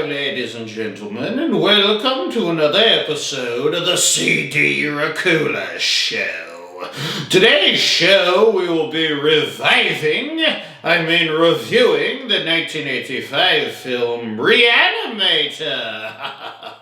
ladies and gentlemen, and welcome to another episode of the CD Racoola Show. Today's show we will be reviewing the 1985 film Re-Animator.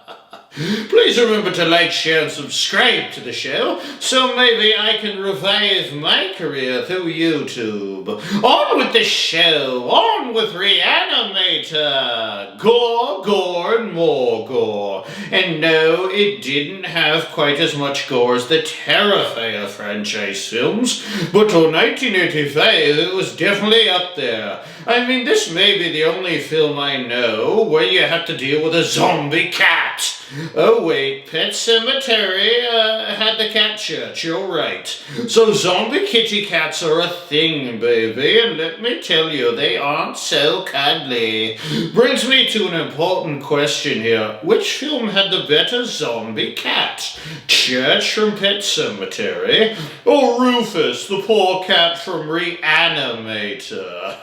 Please remember to like, share, and subscribe to the show, so maybe I can revive my career through YouTube. On with the show, on with Re-Animator! Gore, gore, and more gore. And no, it didn't have quite as much gore as the Terrifier franchise films, but for 1985 it was definitely up there. I mean, this may be the only film I know where you have to deal with a zombie cat. Oh wait, Pet Cemetery had the cat church, you're right. So zombie kitty cats are a thing, baby, and let me tell you, they aren't so cuddly. Brings me to an important question here. Which film had the better zombie cat? Church from Pet Cemetery, or Rufus, the poor cat from Re-Animator?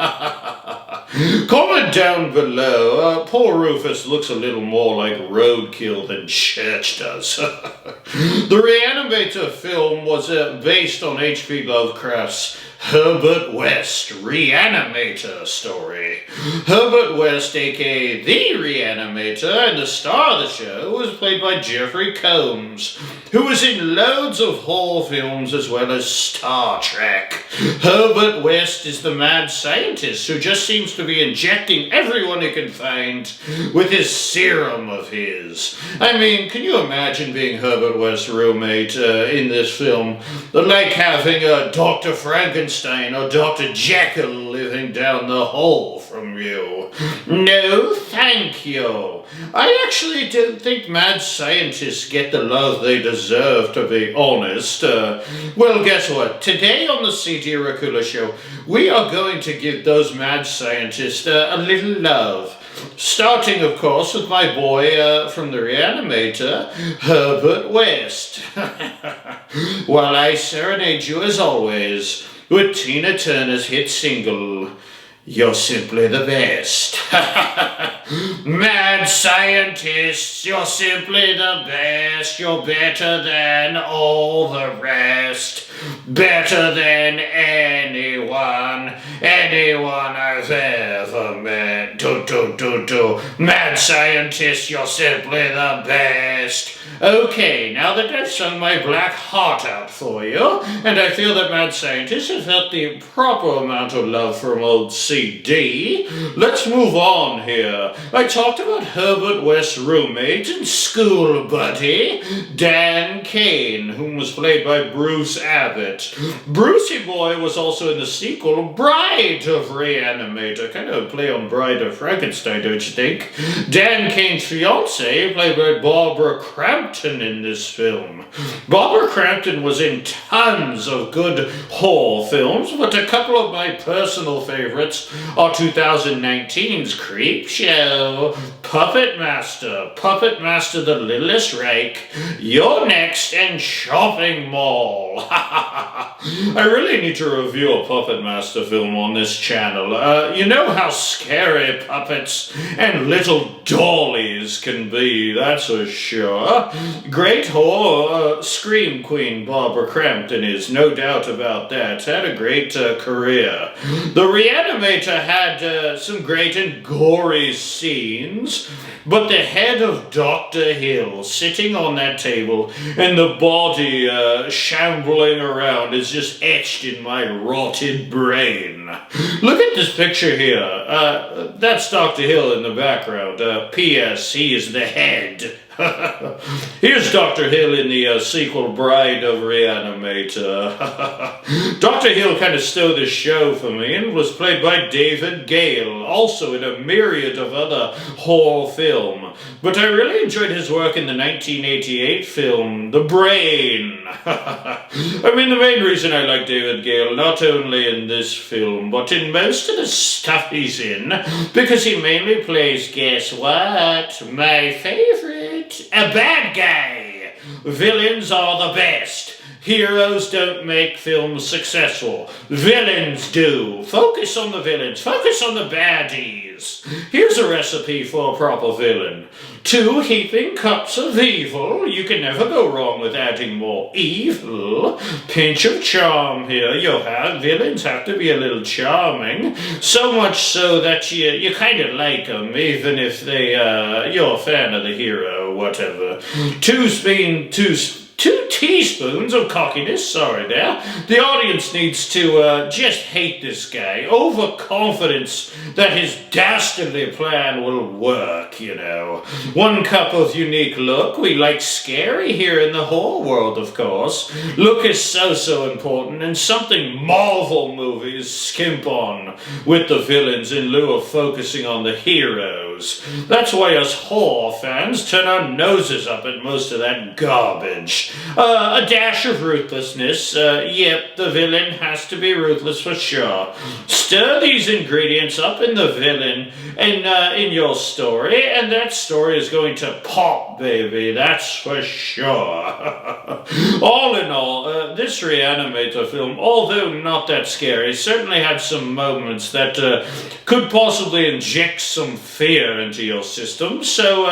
Comment down below. Poor Rufus looks a little more like roadkill than Church does. The Re-Animator film was based on H.P. Lovecraft's Herbert West Re-Animator story. Herbert West, aka the Re-Animator, and the star of the show, was played by Jeffrey Combs, who was in loads of horror films as well as Star Trek. Herbert West is the mad scientist who just seems to be injecting everyone he can find with his serum of his. I mean, can you imagine being Herbert West's roommate in this film? Like having a Dr. Frankenstein or Dr. Jekyll living down the hall from you. No, thank you. I actually don't think mad scientists get the love they deserve, to be honest. Well, guess what? Today on the CD Racoola Show, we are going to give those mad scientists a little love. Starting, of course, with my boy from the Re-Animator, Herbert West. While I serenade you as always with Tina Turner's hit single, "You're Simply the Best." Mad scientists, you're simply the best. You're better than all the rest. Better than anyone I've ever met. Mad scientists, you're simply the best. Okay, now that I've sung my black heart out for you, and I feel that mad scientists have felt the proper amount of love from old CD, let's move on here. I talked about Herbert West's roommate and school buddy, Dan Kane, whom was played by Bruce Abbott. Brucey Boy was also in the sequel, Bride of Re-Animator. Kind of a play on Bride of Frankenstein, don't you think? Dan Kane's fiancée, played by Barbara Crampton in this film. Barbara Crampton was in tons of good horror films, but a couple of my personal favorites are 2019's Creepshow, Puppet Master the Littlest Reich, You're Next, and Shopping Mall. I really need to review a Puppet Master film on this channel. You know how scary puppets and little dollies can be, that's for sure. Great horror, Scream Queen Barbara Crampton is, no doubt about that. Had a great career. The Re-Animator had some great and gory scenes, but the head of Dr. Hill sitting on that table and the body shambling around is just etched in my rotted brain. Look at this picture here. That's Dr. Hill in the background. P.S. He is the head. Here's Dr. Hill in the sequel Bride of Re-Animator. Dr. Hill kind of stole the show for me and was played by David Gale, also in a myriad of other horror film. But I really enjoyed his work in the 1988 film, The Brain. I mean, the main reason I like David Gale, not only in this film, but in most of the stuff he's in, because he mainly plays, guess what? My favorite. A bad guy. Villains are the best. Heroes don't make films successful. Villains do. Focus on the villains. Focus on the baddies. Here's a recipe for a proper villain. 2 heaping cups of evil. You can never go wrong with adding more evil. Pinch of charm here. Villains have to be a little charming. So much so that you kind of like them, even if you're a fan of the hero or whatever. 2 teaspoons of cockiness, sorry there. The audience needs to just hate this guy. Overconfidence that his dastardly plan will work, 1 cup of unique look. We like scary here in the horror world, of course. Look is so important, and something Marvel movies skimp on with the villains in lieu of focusing on the heroes. That's why us horror fans turn our noses up at most of that garbage. A dash of ruthlessness. Yep, the villain has to be ruthless for sure. Stir these ingredients up in the villain and in your story, and that story is going to pop, baby. That's for sure. All in all, this Re-Animator film, although not that scary, certainly had some moments that could possibly inject some fear into your system, so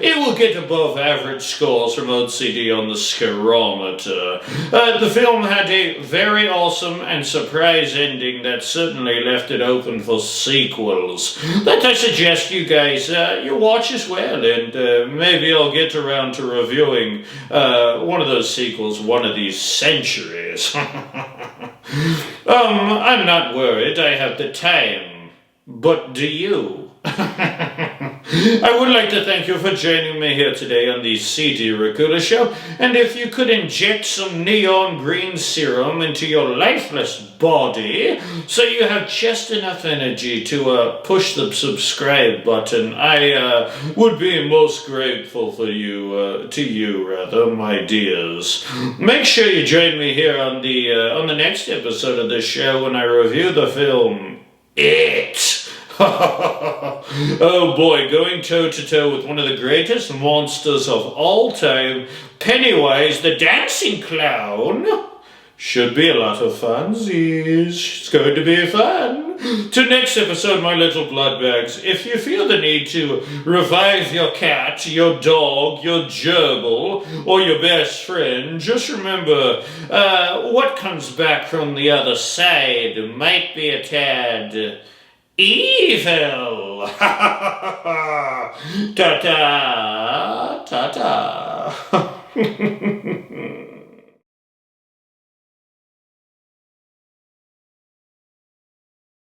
it will get above average scores from OCD on the Scarometer. The film had a very awesome and surprise ending that certainly left it open for sequels. That I suggest you guys you watch as well, and maybe I'll get around to reviewing one of those sequels one of these centuries. I'm not worried, I have the time. But do you? I would like to thank you for joining me here today on the CD Racoola show, and if you could inject some neon green serum into your lifeless body so you have just enough energy to push the subscribe button, I would be most grateful for you, my dears. Make sure you join me here on the next episode of the show when I review the film It. Oh boy, going toe-to-toe with one of the greatest monsters of all time, Pennywise the Dancing Clown. Should be a lot of funsies. It's going to be fun. To next episode, my little blood bags, if you feel the need to revive your cat, your dog, your gerbil, or your best friend, just remember, what comes back from the other side might be a tad evil. Ta-ta. Ta-ta.